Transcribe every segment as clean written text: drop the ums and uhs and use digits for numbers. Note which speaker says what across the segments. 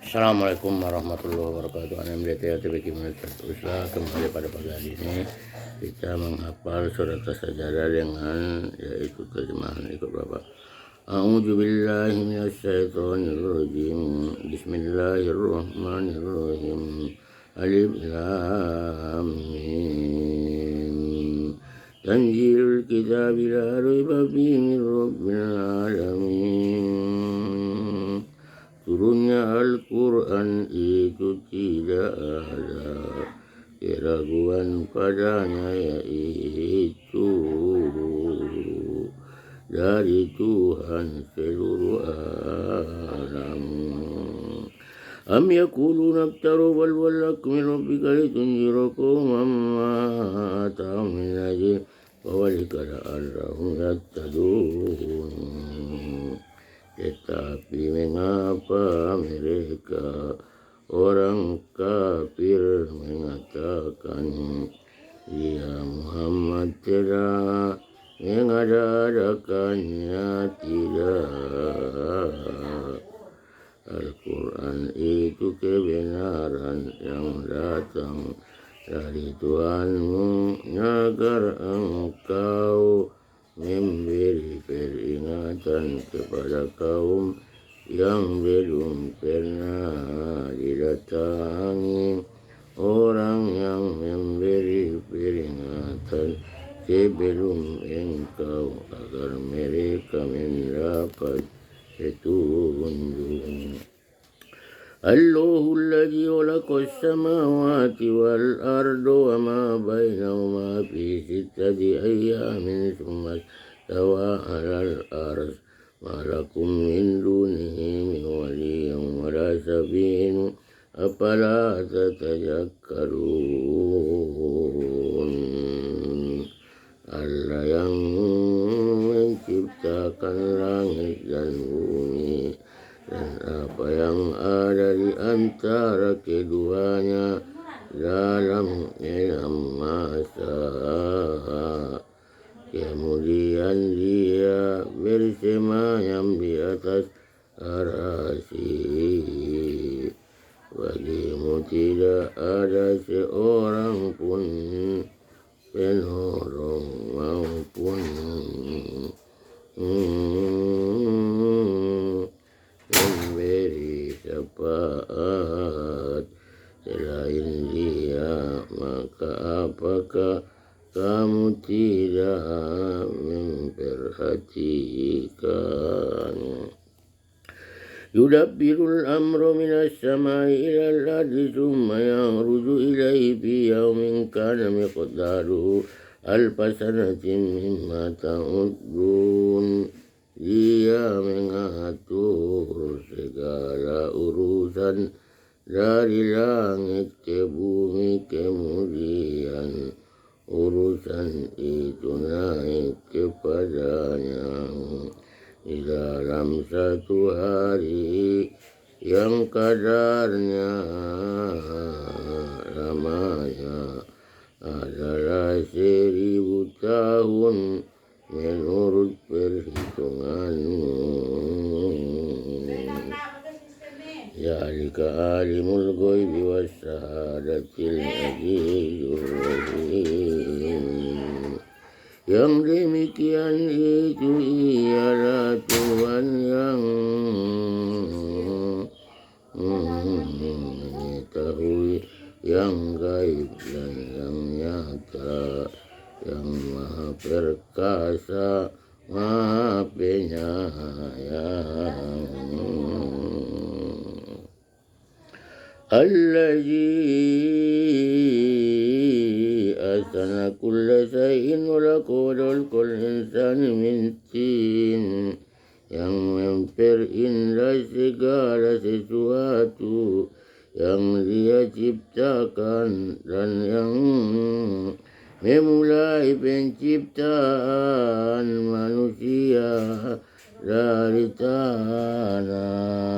Speaker 1: Assalamualaikum warahmatullahi wabarakatuh. Anak MDT ATB Teruslah kembali pada pagi hari ini kita menghafal surat As-Sajdah dengan yaitu terjemahan ikut Bapak. A'udzu billahi minasyaitonir rajim. Bismillahirrahmanirrahim. Alif lam mim. Tanzilul kitabi la raiba fihi min rabbil alamin. Turunnya Al-Quran itu tidak ada keraguan padanya, yaitu dari Tuhan seluruh alam. Am yakuluna iftaru bal walakum min rabbika litunzira qauman ma atahum min nadhir fawalika la'allahum yahtadun. Tetapi mengapa mereka orang kafir mengatakan, ya Muhammad telah mengadakannya tidak. Al-Quran itu kebenaran yang datang dari Tuhanmu agar engkau memberi peringatan kepada kaum yang belum pernah didatangi orang yang memberi peringatan sebelum engkau, agar mereka mendapat petunjuk. Allahul ladzi khalaqas samawati wal arda wa ma bainahuma fi sittati ayyamin tsumma istawa 'alal arsy ma lakum min dunihi min waliyyin wa la shafi'in afala tatadhakkarun. Allah yang menciptakan langit dan bumi dan apa yang ada di antara keduanya dalam enam masa. Kemudian dia bersemayam di atas arasy. Bagimu tidak ada seorang pun penolong maupun memberi syafaat selain dia, maka apakah kamu tidak memperhatikan? Yudabbirul amra minas samai ilal ardi tsumma yakhruju ilaihi fi yawmin kana miqdaruhu alfa sanatin mimma ta'uddun. Dia mengatur segala urusan dari langit ke bumi, kemudian urusan itu naik kepadanya di dalam satu hari yang kadarnya lamanya adalah 1000 tahun menurut perhitunganmu. Zalika alimul ghaibi was syahadatil azizur rahim. Yang demikian itu ialah Tuhan yang mengetahui yang gaib dan yang nyata, yang maha perkasa, maha penyayang. Allazi ahsana kulla shay'in wa laqad khalaqal insana min tin, yang memperindah segala sesuatu yang dia ciptakan dan yang memulai penciptaan manusia dari tanah.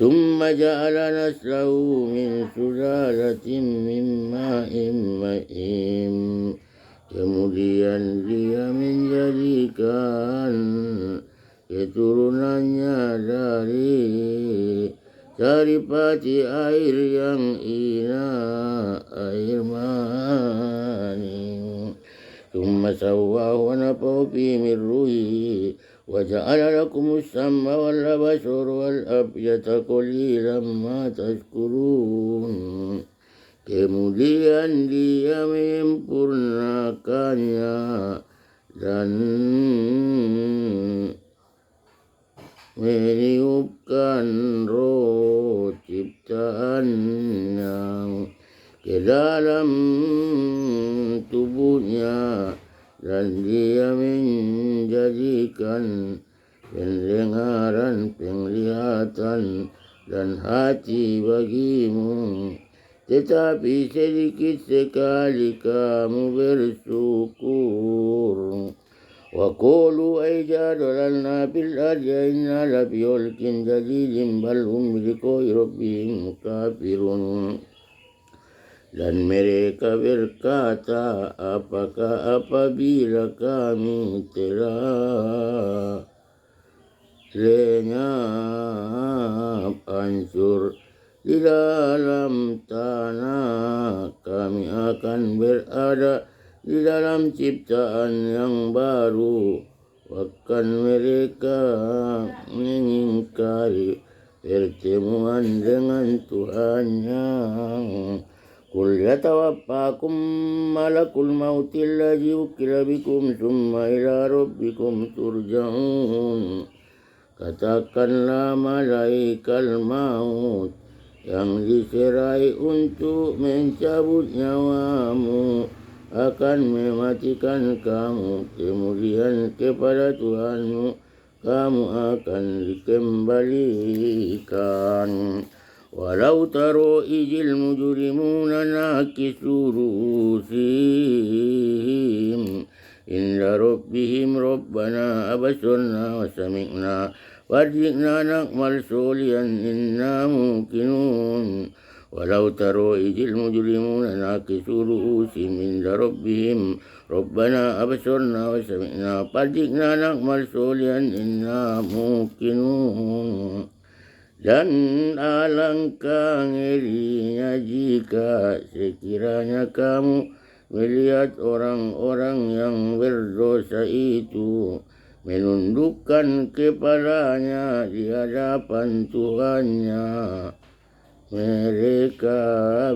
Speaker 1: Tsumma ja'ala naslahu min sulalatin min ma'in ma'in. Kemudian dia menjadikan keturunannya dari Saripati air yang ina air mani. Thumma sawwahu wa nafahu fihi min ruhihi wa ja'ala lakumus sam'a wal absara wal af'idata qalilan ma tashkurun. Kemudian dia menyempurnakannya dan meniupkan roh ciptaannya ke dalam tubuhnya, dan dia menjadikan pendengaran, penglihatan, dan hati bagimu. Tetapi sedikit sekali kamu bersyukur. Wa qulu aija dalalna fil ardi inna lafi hulkin jadidin bal hum biliqa'i rabbihim kafirun. Dan mereka berkata, apakah apabila kami telah lenyap hancur di dalam tanah, kami akan berada di dalam ciptaan yang baru. Bahkan mereka mengingkari pertemuan dengan Tuhannya. Qul yatawaffakum malakul mautil ladzi wukila bikum tsumma ila rabbikum turja'un. Katakanlah malaikat maut yang diserai untuk mencabut nyawamu akan mematikan kamu, kemudian kepada Tuhanmu kamu akan dikembalikan. Walau taro ijil mujrimuna nakisu ru'usihim inda rabbihim rabbana abasarna wa sami'na warji'na na'mal solihan inna muqinun. Walau taro ijil mujrimuna nakisu ru'usihim inda rabbihim rabbana abasarna wa sami'na warji'na na'mal solihan inna muqinun. Dan alangkah ngerinya jika sekiranya kamu melihat orang-orang yang berdosa itu menundukkan kepalanya di hadapan Tuhannya. Mereka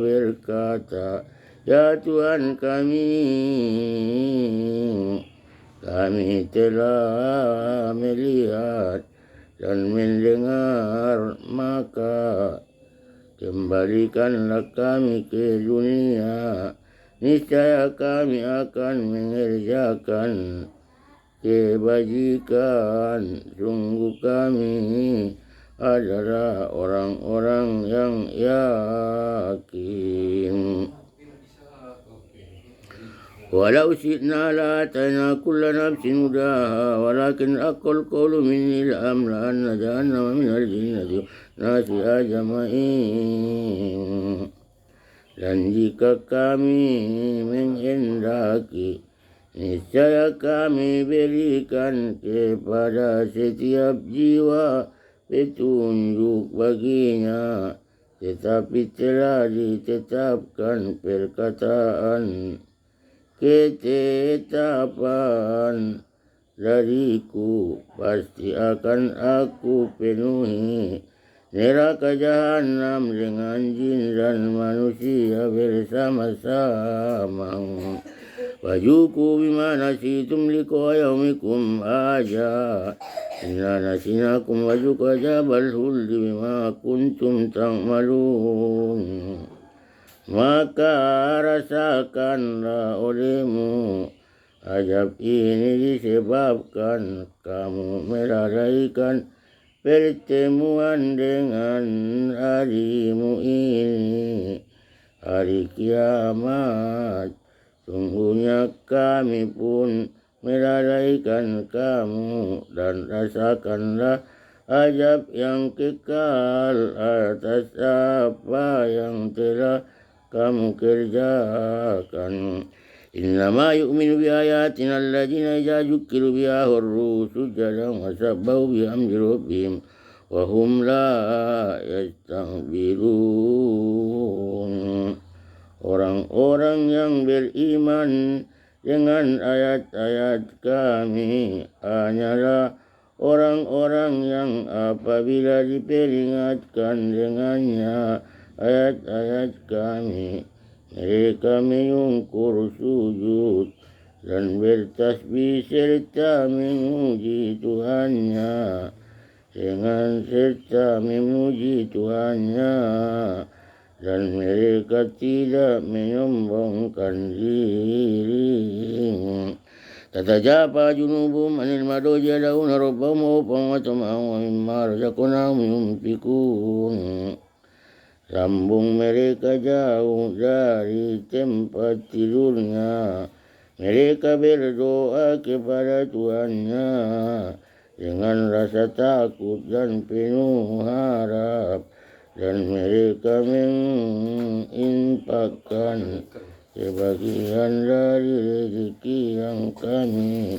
Speaker 1: berkata, ya Tuhan kami telah melihat dan mendengar, maka kembalikanlah kami ke dunia. Niscaya kami akan mengerjakan kebajikan. Sungguh kami adalah orang-orang yang yakin. Walau syi'na la'atayna kulla nafsin hudaha walakin haqqal qawlu minni la'amla'anna jahannama minal jinnati nasi ajma'in. Dan jika kami menghendaki, niscaya kami berikan kepada setiap jiwa petunjuk baginya, tetapi telah ditetapkan perkataan ketetapan dariku, pasti akan aku penuhi neraka jahanam dengan jin dan manusia bersama-sama. Wajuku bima nasitum liqa yaumikum aja inna nasinakum wajuku ajabal huldi bima kuntum ta'malun. Maka rasakanlah olehmu azab ini disebabkan kamu melalaikan pertemuan dengan harimu ini, hari kiamat. Sungguhnya kami pun melalaikan kamu, dan rasakanlah azab yang kekal atas apa yang telah kamu kerjakan. Innama yu'minu bi ayatina alladhina idza dzukkiru biha kharru sujadan wa sabbahu bihamdi rabbihim wahum la yastakbirun. Orang-orang yang beriman dengan ayat-ayat kami hanyalah orang-orang yang apabila diperingatkan dengannya ayat-ayat kami, mereka menyungkur sujud dan bertasbih serta memuji Tuhannya dan mereka tidak menyombongkan diri. Tatajafa junubum anil madoji adauna rabbahum khawfan wa tama'an wa mimma razaqnahum yunfikun. Sambung mereka jauh dari tempat tidurnya. Mereka berdoa kepada Tuhannya dengan rasa takut dan penuh harap. Dan mereka menginfakkan sebagian dari rezeki yang kami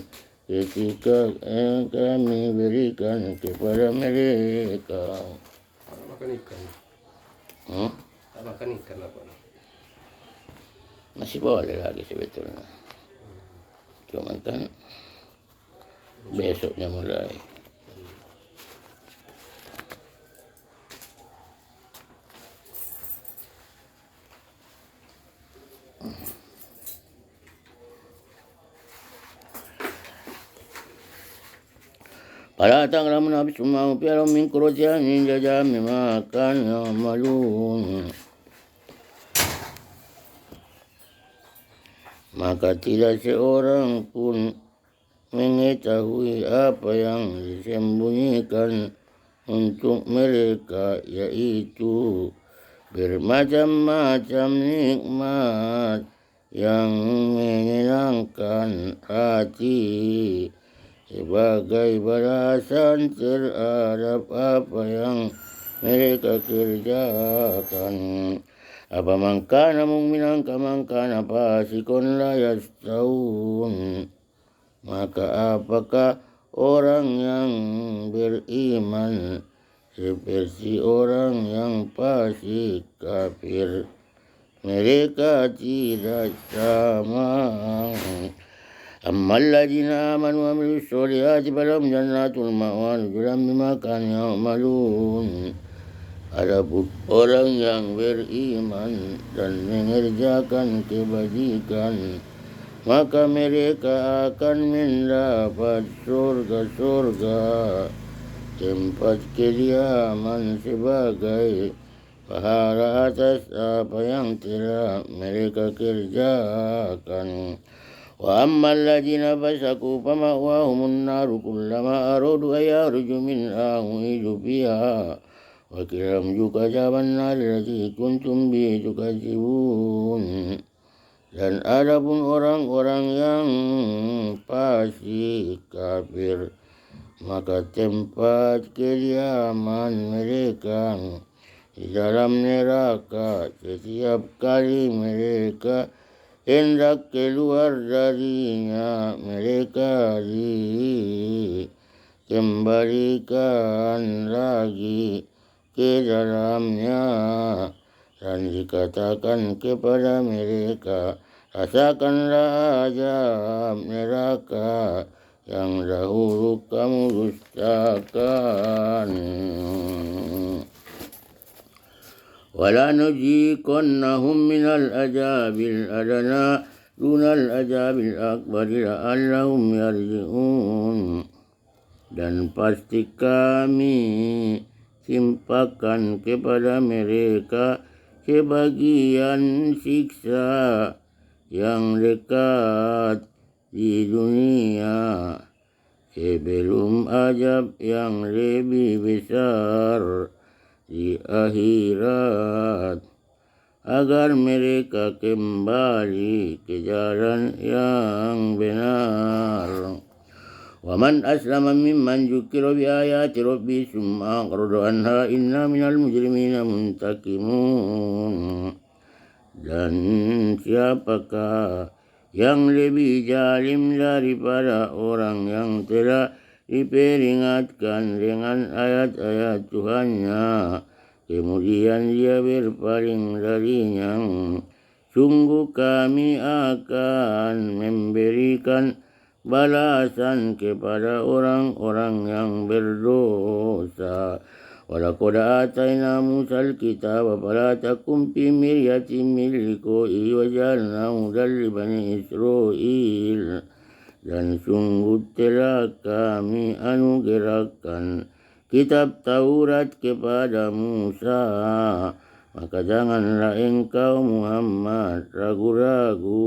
Speaker 1: berikan kepada mereka.
Speaker 2: Makan ikan. Makan ikan apa?
Speaker 1: Masih boleh lagi sebetulnya. Cuman kan besoknya mulai. Fala ta'lamu nafsun ma ukhfiya lahum min qurrati a'yunin jazaa'an bima kanu ya'malun. Maka tidak seorang pun mengetahui apa yang disembunyikan untuk mereka, yaitu bermacam-macam nikmat yang menyenangkan hati sebagai balasan terhadap apa yang mereka kerjakan. Apa mangkana mu'minan kamangkana fasikon la yastawun. Maka apakah orang yang beriman seperti orang yang fasik kafir? Mereka tidak sama. Ammal ladzina amanu wa amilus solihati falahum jannatul ma'wa nuzulan bima kanu ya'malun. Adapun orang yang beriman dan mengerjakan kebajikan, maka mereka akan mendapat surga-surga, tempat kediaman sebagai pahala atas apa yang telah mereka kerjakan. Wa ammal ladzina fasaqu fama'wahumun naru kullama aradu an yakhruju minha u'idu fiha wa qila lahum dhuqu adzaban nari allati kuntum bihi tukadzibun. Dan adapun orang-orang yang fasik kafir, maka tempat kediaman mereka di dalam neraka setiap kali mereka hendak keluar darinya, mereka dikembalikan lagi ke dalamnya dan dikatakan kepada mereka, rasakanlah azab neraka yang dahulu kamu dustakan. Wala nuziqannahum minal azabil adna dunal azabil akbari la'allahum yarji'un. Dan pasti kami timpakan kepada mereka sebagian siksa yang dekat di dunia sebelum azab yang lebih besar di akhirat, agar mereka kembali ke jalan yang benar. Wa man aslama mimman dzukira bi ayati rabbi summa aqrada anha inna minal mujrimina muntakimun. Dan siapakah yang lebih zalim daripada orang yang telah diperingatkan dengan ayat-ayat Tuhannya. Kemudian dia berpaling darinya. Sungguh kami akan memberikan balasan kepada orang-orang yang berdosa. Walaqad atayna Musal kitaba fala takum fi miryatin min liqa'ihi wa ja'alnahu hudan li bani Israil. Dan sungguh telah kami anugerahkan kitab Taurat kepada Musa, maka janganlah engkau Muhammad ragu-ragu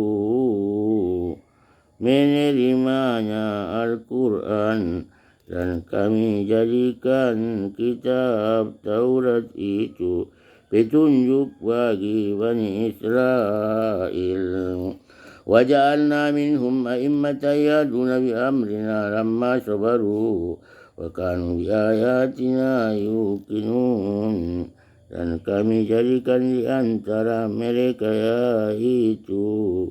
Speaker 1: menerimanya Al-Quran. Dan kami jadikan kitab Taurat itu petunjuk bagi Bani Israel. Waja'alna minhum a'immatan yahduna bi amrina lamma sabaru wa kanu bi ayatina yuqinun. Dan kami jadikan di antara mereka yaitu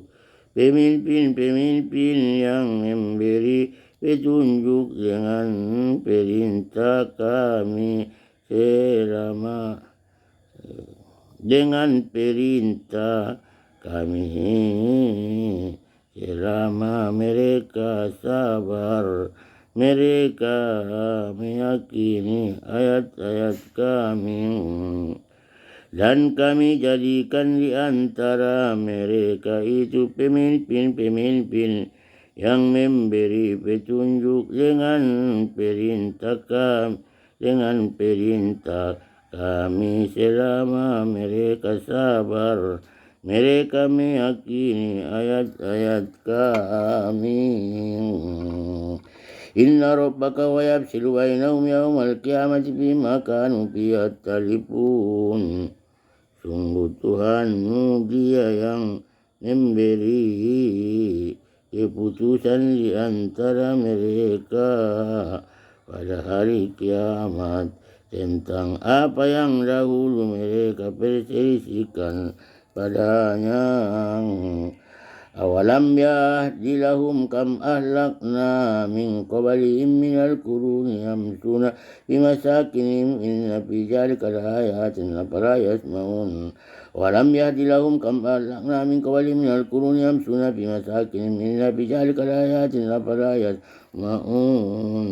Speaker 1: pemimpin-pemimpin yang memberi petunjuk dengan perintah kami selama mereka sabar. Mereka meyakini ayat-ayat kami. Dan kami jadikan di antara mereka itu pemimpin-pemimpin yang memberi petunjuk dengan perintah kami selama mereka sabar. Mereka meyakini ayat-ayat kami. Inna rabbaka wa yafsilu bainahum yawmal qiyamati bima kanu fihi yakhtalifun. Sungguh Tuhanmu dia yang memberi keputusan di antara mereka pada hari kiamat tentang apa yang dahulu mereka perselisihkan padanya. Awalam yahdi lahum kam ahlakna min qablihim minal quruni yamshuna bimasakinihim inna fi dhalika laayatin afala yasma'un. Awalam yahdi lahum kam ahlakna min qablihim minal quruni yamshuna bimasakinihim inna fi dhalika laayatin afala yasma'un.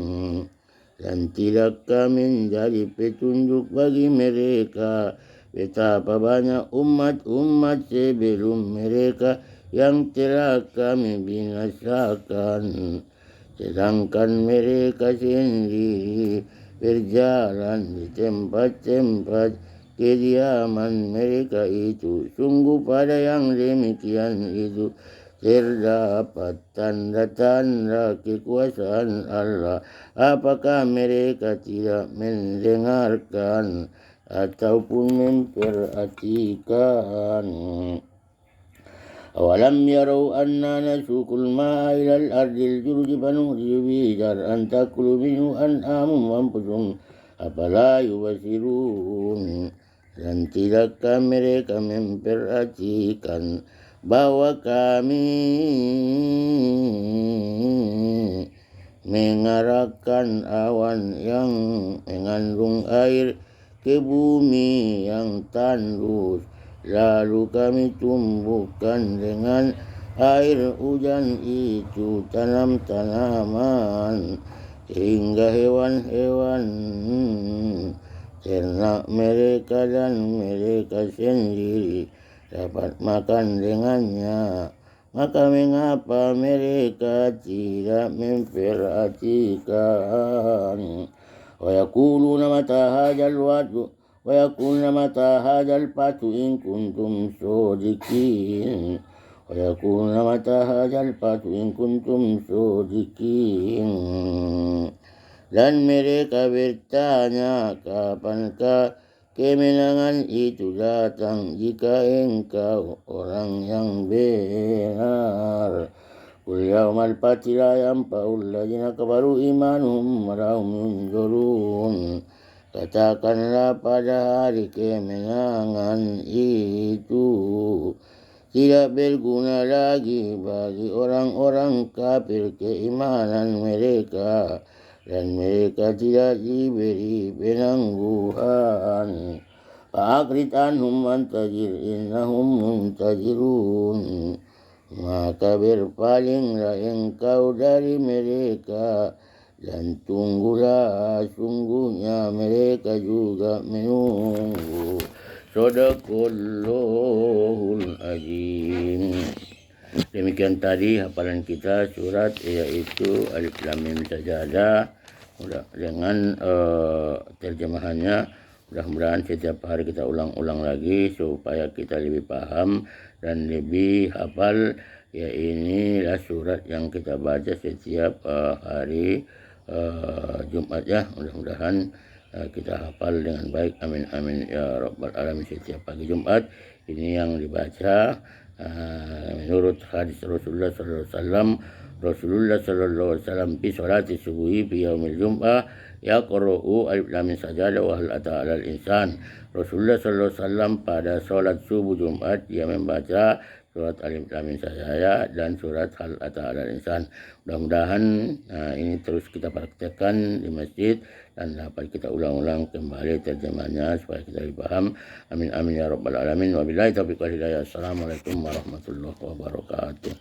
Speaker 1: Dan tidakkah menjadi petunjuk bagi mereka betapa banyak umat-umat sebelum mereka yang telah kami binasakan, sedangkan mereka sendiri berjalan di tempat-tempat kediaman mereka itu. Sungguh pada yang demikian itu terdapat tanda-tanda kekuasaan Allah. Apakah mereka tidak mendengarkan ataupun memperhatikan? Awalam yarau anna nasukul ma'a ilal ardil jurji fanuhri bihi zar'an takulu minhu an'amum wa anfusum afala yubasirun. Dan tidakkah mereka memperhatikan bahwa kami mengarahkan awan yang mengandung air ke bumi yang tandus, lalu kami tumbuhkan dengan air hujan itu tanam-tanaman, sehingga hewan-hewan ternak mereka dan mereka sendiri dapat makan dengannya. Maka mengapa mereka tidak memperhatikan? Wa yaquluna mata hadzal wa'du ويقولون متى هذا الفتح إن كنتم صادقين. Dan mereka bertanya, kapankah kemenangan itu datang jika engkau orang yang benar? Qul yawmal fathi la yanfa'u alladziina kafaru imanuhum wa lahum yunzarun. Katakanlah pada hari kemenangan itu tidak berguna lagi bagi orang-orang kafir keimanan mereka, dan mereka tidak diberi penangguhan. Fa'akrid anhum mantajir innahum muntajirun. Maka berpalinglah engkau dari mereka, dan tunggulah sungguhnya mereka juga menunggu. Shadaqallahul azim. Demikian tadi hafalan kita surat yaitu Alif Lam Mim Sajadah dengan terjemahannya. Mudah-mudahan setiap hari kita ulang-ulang lagi supaya kita lebih paham dan lebih hafal. Ya, inilah surat yang kita baca setiap hari Jumat ya. Mudah-mudahan kita hafal dengan baik. Amin amin ya rabbal alamin. Setiap pagi Jumat ini yang dibaca menurut hadis Rasulullah sallallahu alaihi wasallam. Rasulullah sallallahu alaihi wasallam fi salati subuhi fi yaumil jum'ah yaqra'u alif lam mim sajadah wa hal ata 'alal insan. Rasulullah sallallahu alaihi wasallam pada salat subuh Jumat dia membaca surat alif lam mim sajadah dan surat hal ata 'alal insan. Mudah-mudahan ini terus kita praktekkan di masjid dan dapat kita ulang-ulang kembali terjemahnya supaya kita lebih paham. Amin amin ya rabbal alamin. Wabillahi taufiq wal hidayah. Assalamualaikum warahmatullahi wabarakatuh.